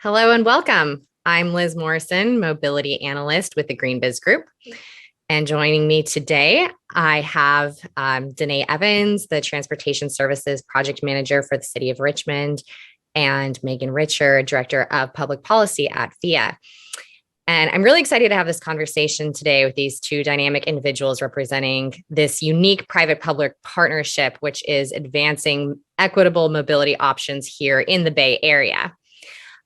Hello and welcome. I'm Liz Morrison, Mobility Analyst with the Green Biz Group. And joining me today, I have Danae Evans, the Transportation Services Project Manager for the City of Richmond, and Megan Richard, Director of Public Policy at VIA. And I'm really excited to have this conversation today with these two dynamic individuals representing this unique private-public partnership, which is advancing equitable mobility options here in the Bay Area.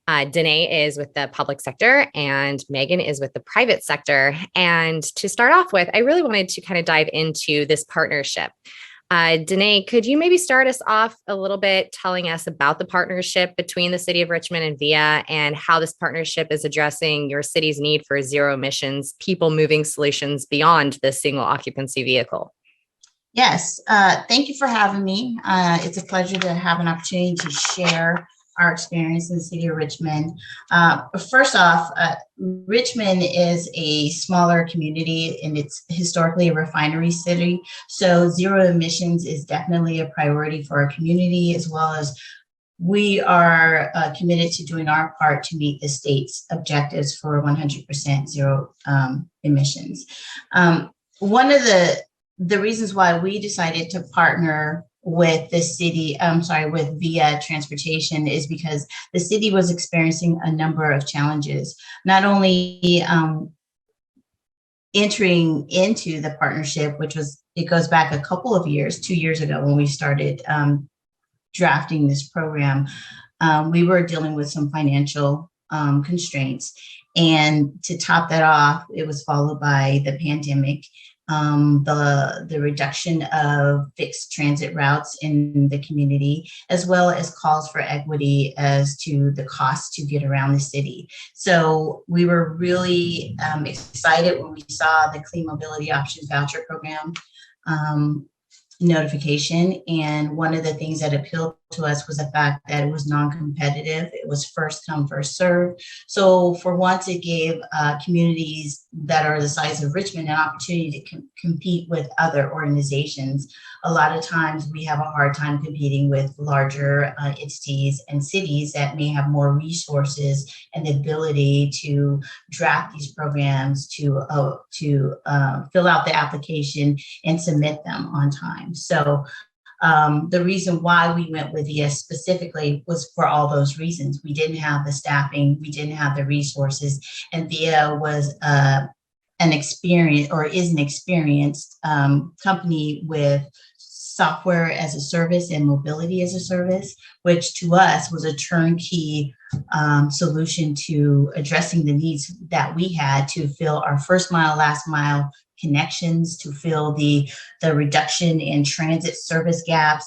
Danae is with the public sector and Megan is with the private sector. And to start off with, I really wanted to kind of dive into this partnership. Danae, could you maybe start us off a little bit telling us about the partnership between the City of Richmond and VIA and how this partnership is addressing your city's need for zero emissions, people moving solutions beyond the single occupancy vehicle? Yes, thank you for having me. It's a pleasure to have an opportunity to share our experience in the city of Richmond. First off, Richmond is a smaller community and it's historically a refinery city. So zero emissions is definitely a priority for our community, as well as we are committed to doing our part to meet the state's objectives for 100% zero emissions. One of the reasons why we decided to partner with the city, with VIA Transportation, is because the city was experiencing a number of challenges, not only entering into the partnership, it goes back a couple of years, 2 years ago when we started drafting this program. We were dealing with some financial constraints. And to top that off, it was followed by the pandemic, the reduction of fixed transit routes in the community, as well as calls for equity as to the cost to get around the city. So we were really excited when we saw the Clean Mobility Options Voucher Program notification. And one of the things that appealed to us was the fact that it was non-competitive. It was first come, first served. So for once, it gave communities that are the size of Richmond an opportunity to compete with other organizations. A lot of times we have a hard time competing with larger entities and cities that may have more resources and the ability to draft these programs, to fill out the application and submit them on time. So the reason why we went with VIA specifically was for all those reasons. We didn't have the staffing, we didn't have the resources, and VIA was an experienced company with software as a service and mobility as a service, which to us was a turnkey solution to addressing the needs that we had to fill our first mile, last mile connections, to fill the reduction in transit service gaps,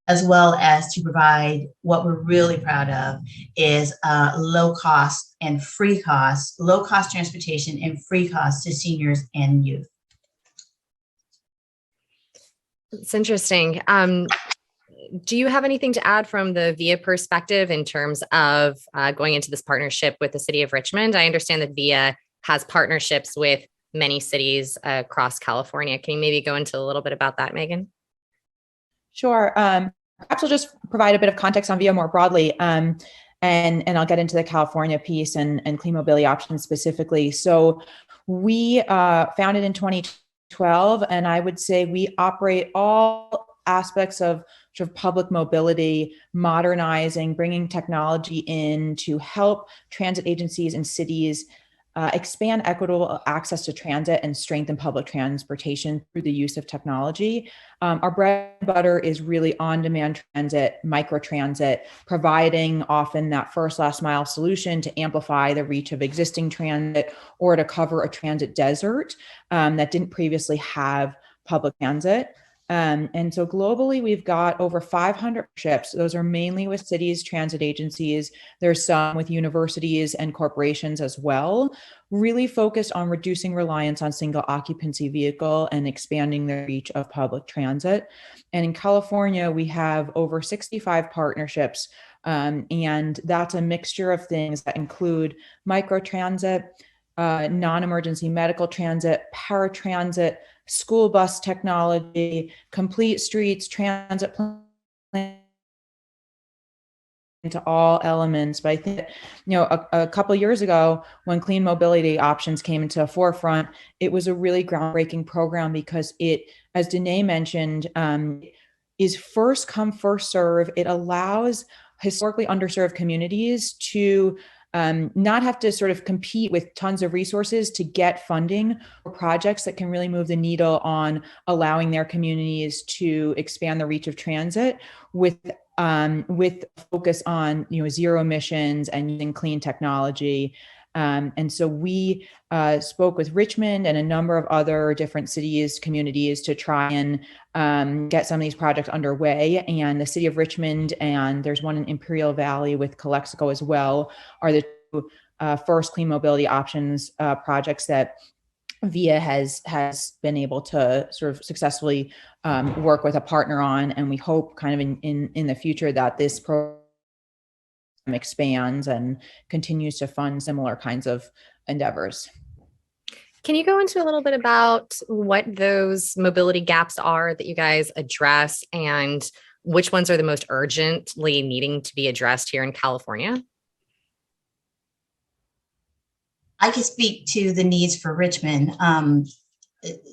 as well as to provide what we're really proud of is low cost transportation and free cost to seniors and youth. It's interesting. Do you have anything to add from the VIA perspective in terms of going into this partnership with the City of Richmond? I understand that VIA has partnerships with many cities across California. Can you maybe go into a little bit about that, Megan? Sure. Perhaps I'll just provide a bit of context on VIA more broadly, and I'll get into the California piece and clean mobility options specifically. So we founded in 2012, and I would say we operate all aspects of sort of public mobility, modernizing, bringing technology in to help transit agencies and cities expand equitable access to transit and strengthen public transportation through the use of technology. Our bread and butter is really on-demand transit, microtransit, providing often that first last mile solution to amplify the reach of existing transit or to cover a transit desert that didn't previously have public transit. And so globally, we've got over 500 ships. Those are mainly with cities, transit agencies. There's some with universities and corporations as well, really focused on reducing reliance on single occupancy vehicle and expanding the reach of public transit. And in California, we have over 65 partnerships. And that's a mixture of things that include microtransit, non-emergency medical transit, paratransit, school bus technology, complete streets, transit plan into all elements, but I think that, a couple of years ago when clean mobility options came into the forefront, it was a really groundbreaking program because it, as Danae mentioned, is first come, first serve. It allows historically underserved communities to not have to sort of compete with tons of resources to get funding for projects that can really move the needle on allowing their communities to expand the reach of transit with focus on zero emissions and using clean technology. And so we spoke with Richmond and a number of other different cities, communities to try and get some of these projects underway. And the city of Richmond, and there's one in Imperial Valley with Calexico as well, are the two first clean mobility options projects that VIA has been able to sort of successfully work with a partner on. And we hope kind of in the future that this program expands and continues to fund similar kinds of endeavors. Can you go into a little bit about what those mobility gaps are that you guys address and which ones are the most urgently needing to be addressed here in California? I can speak to the needs for Richmond,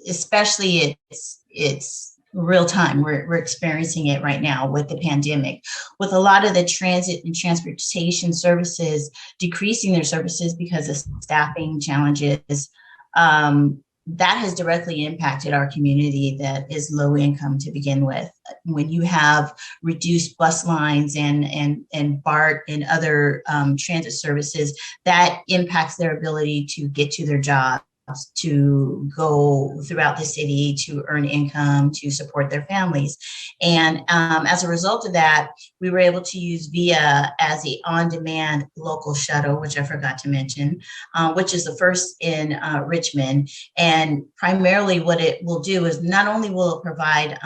especially it's real time. We're experiencing it right now with the pandemic, with a lot of the transit and transportation services decreasing their services because of staffing challenges. That has directly impacted our community that is low income to begin with. When you have reduced bus lines and BART and other transit services, that impacts their ability to get to their jobs, to go throughout the city, to earn income, to support their families. And as a result of that, we were able to use VIA as the on-demand local shuttle, which I forgot to mention, which is the first in Richmond. And primarily what it will do is not only will it provide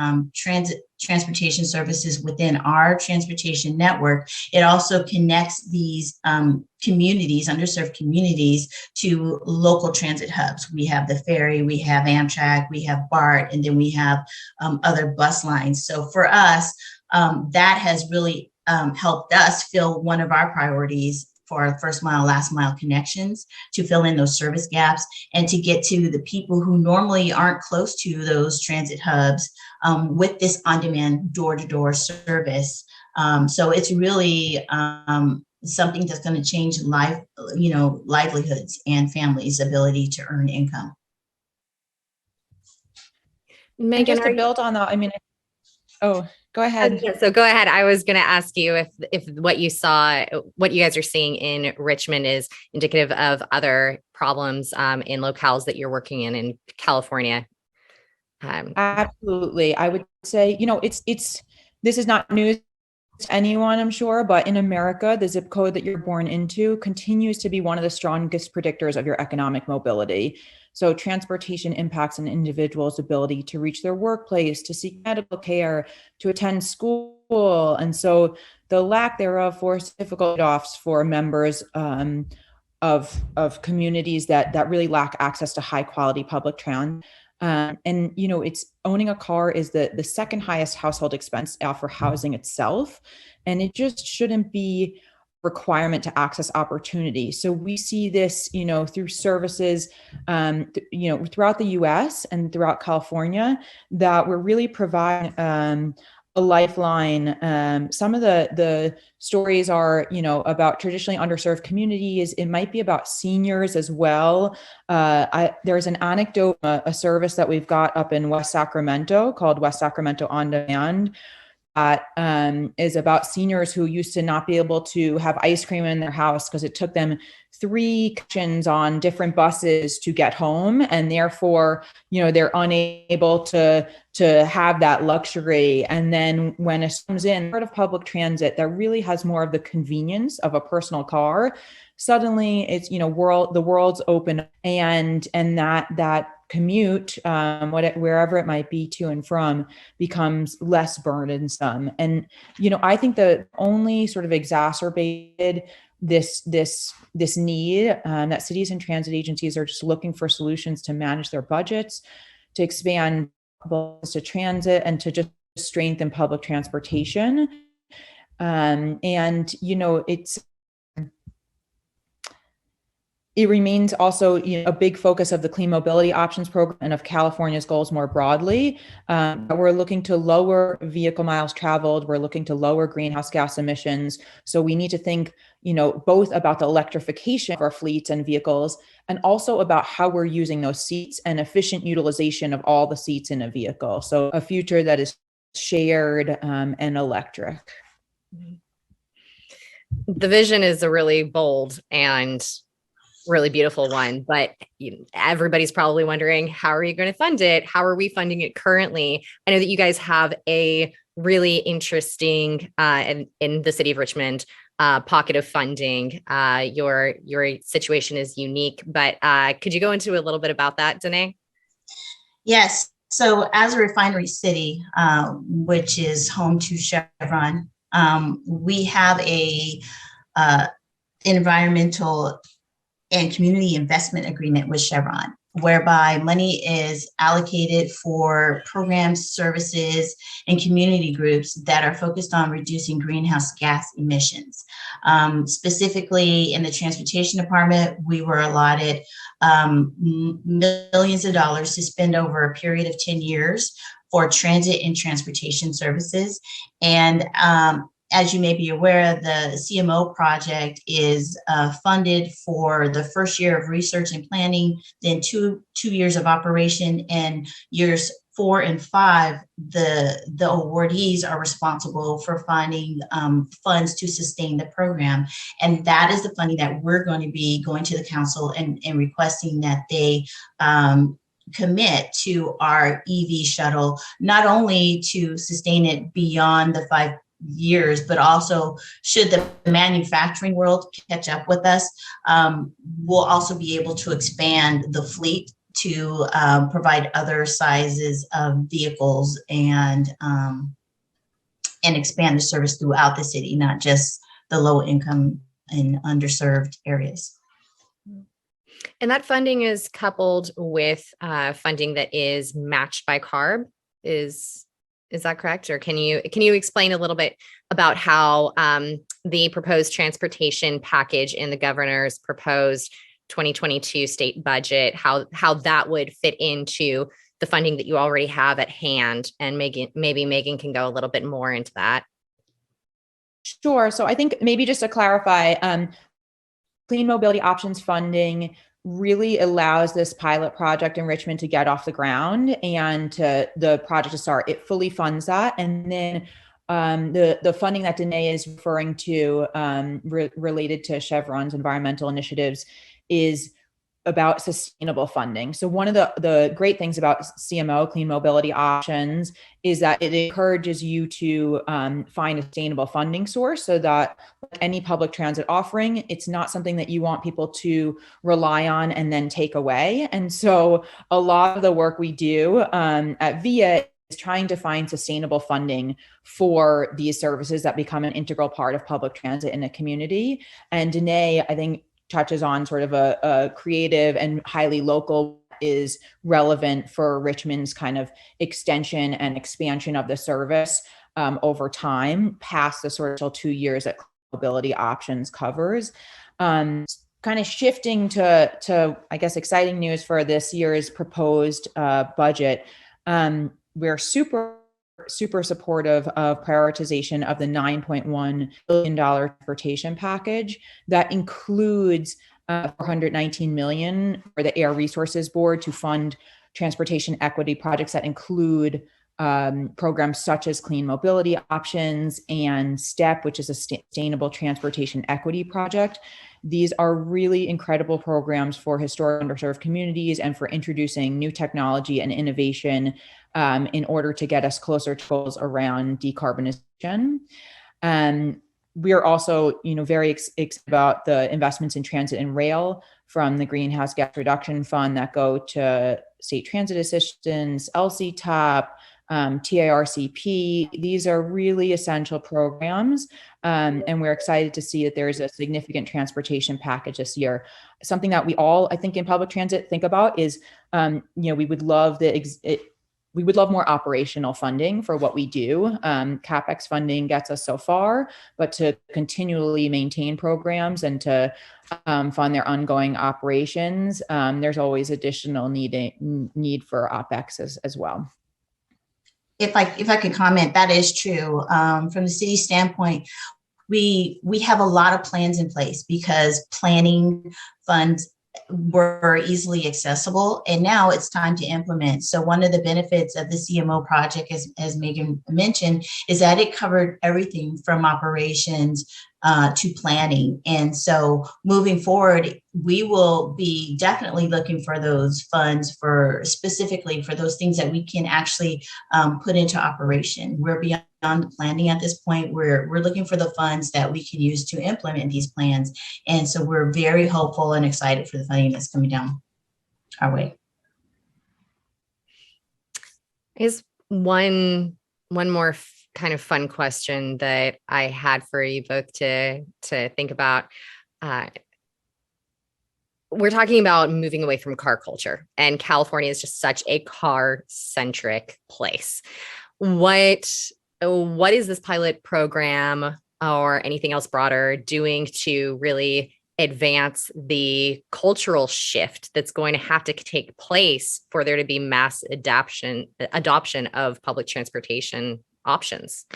transportation services within our transportation network, it also connects these communities, underserved communities, to local transit hubs. We have the ferry, we have Amtrak, we have BART, and then we have other bus lines. So for us, that has really helped us fill one of our priorities for our first mile, last mile connections, to fill in those service gaps and to get to the people who normally aren't close to those transit hubs with this on-demand door-to-door service. So it's really something that's going to change livelihoods and families' ability to earn income. Megan, just to build on that, go ahead. So go ahead. I was going to ask you if what you guys are seeing in Richmond is indicative of other problems in locales that you're working in California. Absolutely. I would say, this is not news to anyone, I'm sure, but in America, the zip code that you're born into continues to be one of the strongest predictors of your economic mobility. So transportation impacts an individual's ability to reach their workplace, to seek medical care, to attend school. And so the lack thereof forces difficult trade-offs for members of communities that really lack access to high quality public transit. And it's owning a car is the second highest household expense after housing itself. And it just shouldn't be a requirement to access opportunity. So we see this, through services, throughout the US and throughout California, that we're really providing a lifeline. Some of the stories are, about traditionally underserved communities. It might be about seniors as well. There's an anecdote, a service that we've got up in West Sacramento called West Sacramento On Demand, that is about seniors who used to not be able to have ice cream in their house because it took them 3 connections on different buses to get home, and therefore, they're unable to have that luxury. And then when it comes in part of public transit that really has more of the convenience of a personal car, suddenly it's the world's open, and that commute, wherever it might be to and from, becomes less burdensome. And I think the only sort of exacerbated this need that cities and transit agencies are just looking for solutions to manage their budgets, to expand to transit, and to just strengthen public transportation. And, it remains also a big focus of the Clean Mobility Options Program and of California's goals more broadly. We're looking to lower vehicle miles traveled. We're looking to lower greenhouse gas emissions. So we need to think, both about the electrification of our fleets and vehicles, and also about how we're using those seats and efficient utilization of all the seats in a vehicle. So a future that is shared and electric. The vision is a really bold and really beautiful one, but everybody's probably wondering, how are you going to fund it? How are we funding it currently? I know that you guys have a really interesting in the city of Richmond pocket of funding. Your situation is unique, but could you go into a little bit about that, Danae? Yes. So as a refinery city, which is home to Chevron, we have a environmental and community investment agreement with Chevron, whereby money is allocated for programs, services, and community groups that are focused on reducing greenhouse gas emissions. Specifically in the transportation department, we were allotted millions of dollars to spend over a period of 10 years for transit and transportation services. And as you may be aware, the CMO project is funded for the first year of research and planning, then two years of operation, and years 4 and 5, the awardees are responsible for finding funds to sustain the program. And that is the funding that we're going to be going to the council and requesting that they commit to our EV shuttle, not only to sustain it beyond the 5 years, but also should the manufacturing world catch up with us, we'll also be able to expand the fleet to provide other sizes of vehicles and expand the service throughout the city, not just the low income and underserved areas. And that funding is coupled with funding that is matched by CARB. Is that correct? Or can you explain a little bit about how the proposed transportation package in the governor's proposed 2022 state budget, how that would fit into the funding that you already have at hand? And maybe Megan can go a little bit more into that. Sure. So I think maybe just to clarify, Clean Mobility Options funding really allows this pilot project in Richmond to get off the ground and the project to start. It fully funds that. And then the funding that Danae is referring to related to Chevron's environmental initiatives is about sustainable funding. So one of the great things about CMO, Clean Mobility Options, is that it encourages you to find a sustainable funding source, so that like any public transit offering, it's not something that you want people to rely on and then take away. And so a lot of the work we do at VIA is trying to find sustainable funding for these services that become an integral part of public transit in a community. And Danae, I think, touches on sort of a creative and highly local is relevant for Richmond's kind of extension and expansion of the service over time past the sort of 2 years that Mobility Options covers. Kind of shifting to I guess exciting news for this year's proposed budget. We're super supportive of prioritization of the $9.1 billion transportation package that includes $419 million for the Air Resources Board to fund transportation equity projects that include programs such as Clean Mobility Options and STEP, which is a Sustainable Transportation Equity Project. These are really incredible programs for historic underserved communities and for introducing new technology and innovation in order to get us closer to goals around decarbonization. We are also, very excited about the investments in transit and rail from the Greenhouse Gas Reduction Fund that go to state transit assistance, LCTOP, TIRCP. These are really essential programs. And we're excited to see that there's a significant transportation package this year. Something that we all, I think, in public transit think about is, we would love we would love more operational funding for what we do. CapEx funding gets us so far, but to continually maintain programs and to fund their ongoing operations, there's always additional need for OpEx as well. If I could comment, that is true. From the city standpoint, we have a lot of plans in place because planning funds were easily accessible, and now it's time to implement. So one of the benefits of the CMO project, as Megan mentioned, is that it covered everything from operations to planning. And so moving forward, we will be definitely looking for those funds for specifically for those things that we can actually put into operation. We're beyond the planning at this point. We're looking for the funds that we can use to implement these plans. And so we're very hopeful and excited for the funding that's coming down our way. Is one more kind of fun question that I had for you both to think about. We're talking about moving away from car culture, and California is just such a car-centric place. What is this pilot program or anything else broader doing to really advance the cultural shift that's going to have to take place for there to be mass adoption of public transportation options?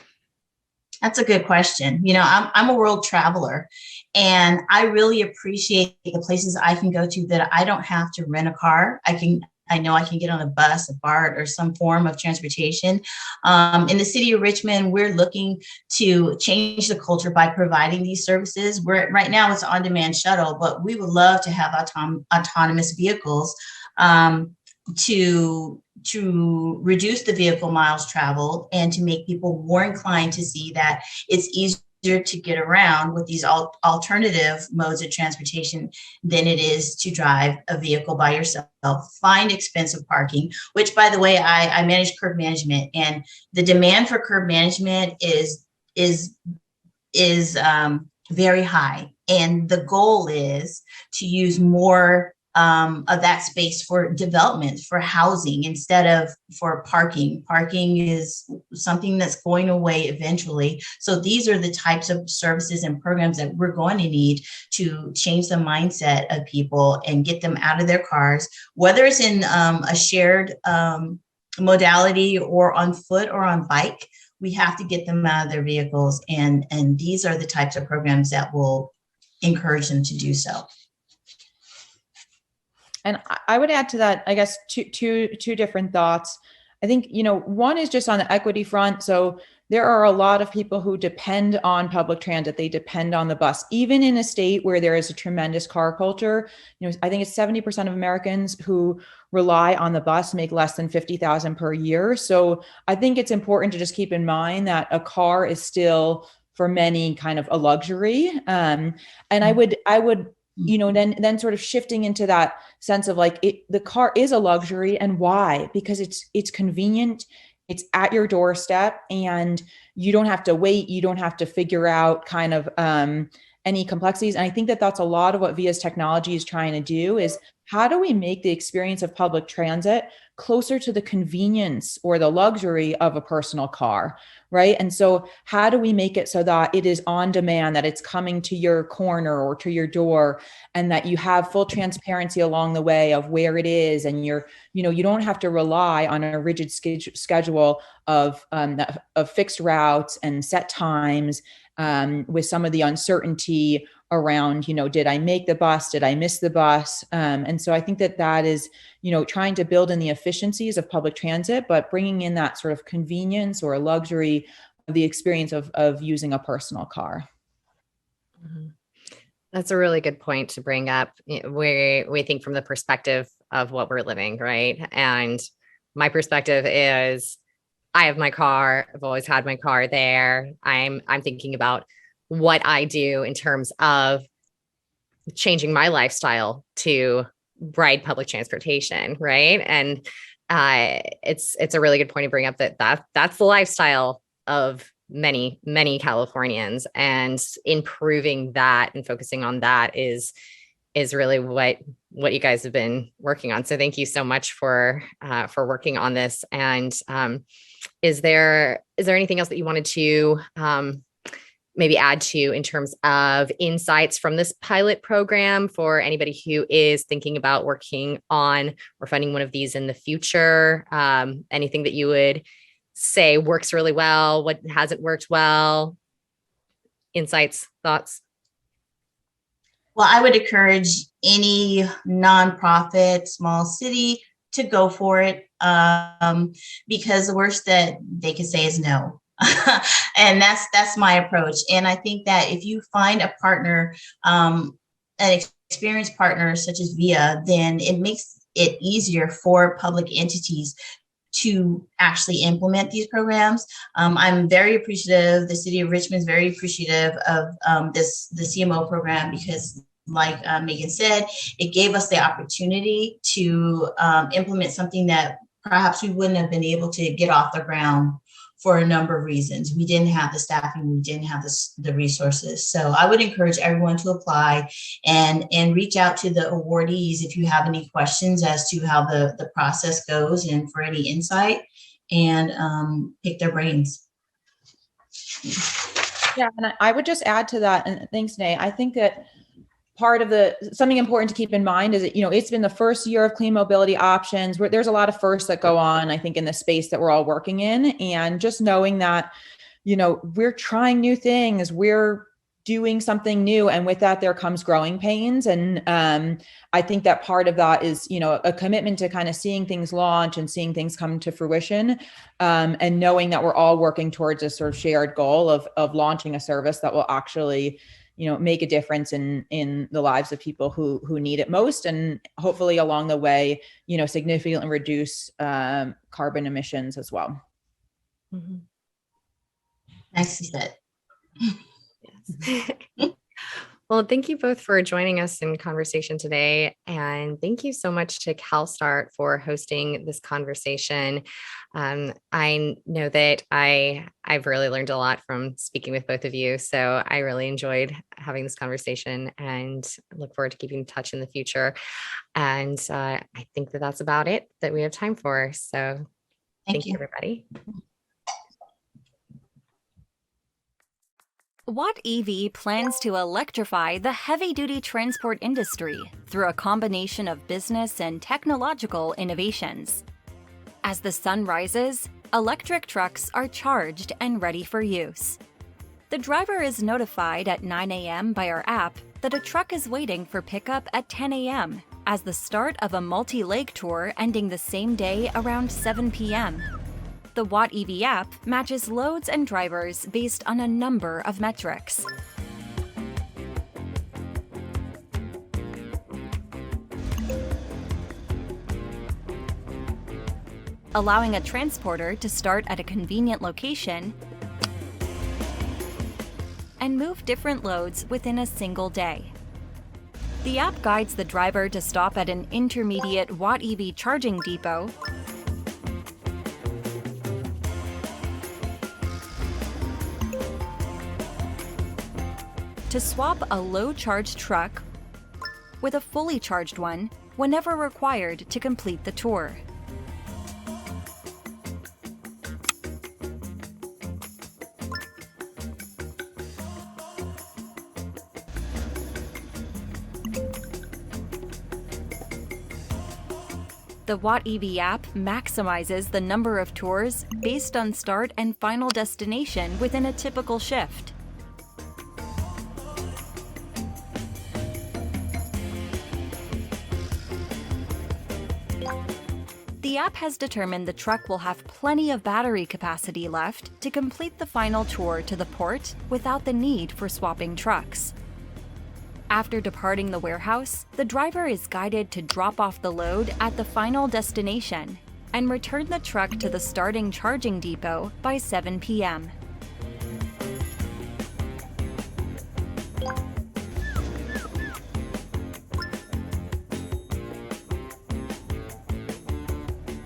That's a good question. You know, I'm a world traveler, and I really appreciate the places I can go to that I don't have to rent a car. I know I can get on a bus, a BART, or some form of transportation. In the city of Richmond, we're looking to change the culture by providing these services. Right now it's on-demand shuttle, but we would love to have autonomous vehicles to reduce the vehicle miles traveled and to make people more inclined to see that it's easier to get around with these alternative modes of transportation than it is to drive a vehicle by yourself, find expensive parking, which, by the way, I manage curb management, and the demand for curb management is very high. And the goal is to use more of that space for development, for housing, instead of for parking. Parking is something that's going away eventually. So these are the types of services and programs that we're going to need to change the mindset of people and get them out of their cars, whether it's in a shared modality or on foot or on bike. We have to get them out of their vehicles. And these are the types of programs that will encourage them to do so. And I would add to that, I guess, two different thoughts. I think, one is just on the equity front. So there are a lot of people who depend on public transit. They depend on the bus, even in a state where there is a tremendous car culture. I think it's 70% of Americans who rely on the bus make less than $50,000 per year. So I think it's important to just keep in mind that a car is still, for many, kind of a luxury. And I would then sort of shifting into that sense of like the car is a luxury, and why? Because it's convenient, it's at your doorstep, and you don't have to wait. You don't have to figure out kind of any complexities. And I think that that's a lot of what Via's technology is trying to do is how do we make the experience of public transit closer to the convenience or the luxury of a personal car, right? And so how do we make it so that it is on demand, that it's coming to your corner or to your door, and that you have full transparency along the way of where it is, and you don't have to rely on a rigid schedule of fixed routes and set times, with some of the uncertainty around, did I make the bus? Did I miss the bus? And so I think that is, trying to build in the efficiencies of public transit, but bringing in that sort of convenience or luxury of the experience of using a personal car. Mm-hmm. That's a really good point to bring up. We think from the perspective of what we're living, right? And my perspective is I have my car. I've always had my car there. I'm thinking about what I do in terms of changing my lifestyle to ride public transportation, right? And it's a really good point to bring up that's the lifestyle of many Californians, and improving that and focusing on that is is really what you guys have been working on. So thank you so much for working on this. And is there anything else that you wanted to maybe add to in terms of insights from this pilot program for anybody who is thinking about working on or funding one of these in the future? Anything that you would say works really well, what hasn't worked well? Insights, thoughts? Well, I would encourage any nonprofit, small city to go for it, because the worst that they could say is no. And that's my approach. And I think that if you find a partner, an experienced partner such as VIA, then it makes it easier for public entities to actually implement these programs. I'm very appreciative. The city of Richmond is very appreciative of the CMO program, because like Megan said, it gave us the opportunity to implement something that perhaps we wouldn't have been able to get off the ground for a number of reasons. We didn't have the staffing, we didn't have the resources. So I would encourage everyone to apply and reach out to the awardees if you have any questions as to how the process goes and for any insight, and pick their brains. Yeah, and I would just add to that, and thanks, Nay. I think that part of something important to keep in mind is that, it's been the first year of clean mobility options, where there's a lot of firsts that go on, I think, in the space that we're all working in. And just knowing that, we're trying new things, we're doing something new. And with that, there comes growing pains. And I think that part of that is, a commitment to kind of seeing things launch and seeing things come to fruition, and knowing that we're all working towards a sort of shared goal of launching a service that will actually make a difference in the lives of people who need it most, and hopefully along the way, significantly reduce carbon emissions as well. Mm-hmm. Nicely said. Yes. Well, thank you both for joining us in conversation today. And thank you so much to CalSTART for hosting this conversation. I know that I've really learned a lot from speaking with both of you. So I really enjoyed having this conversation and look forward to keeping in touch in the future. And I think that that's about it that we have time for. So thank you, everybody. Watt EV plans to electrify the heavy-duty transport industry through a combination of business and technological innovations. As the sun rises, electric trucks are charged and ready for use. The driver is notified at 9 a.m. by our app that a truck is waiting for pickup at 10 a.m. as the start of a multi-leg tour ending the same day around 7 p.m. The Watt EV app matches loads and drivers based on a number of metrics. Allowing a transporter to start at a convenient location and move different loads within a single day. The app guides the driver to stop at an intermediate Watt EV charging depot to swap a low-charged truck with a fully charged one whenever required to complete the tour. The Watt EV app maximizes the number of tours based on start and final destination within a typical shift. The app has determined the truck will have plenty of battery capacity left to complete the final tour to the port without the need for swapping trucks. After departing the warehouse, the driver is guided to drop off the load at the final destination and return the truck to the starting charging depot by 7 p.m.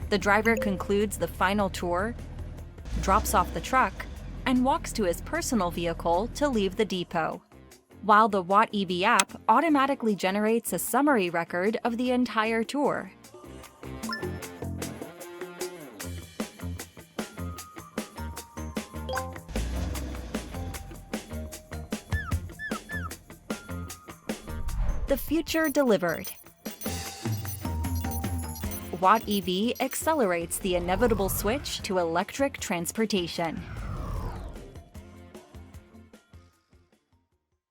The driver concludes the final tour, drops off the truck, and walks to his personal vehicle to leave the depot. while the Watt EV app automatically generates a summary record of the entire tour. The future delivered. Watt EV accelerates the inevitable switch to electric transportation.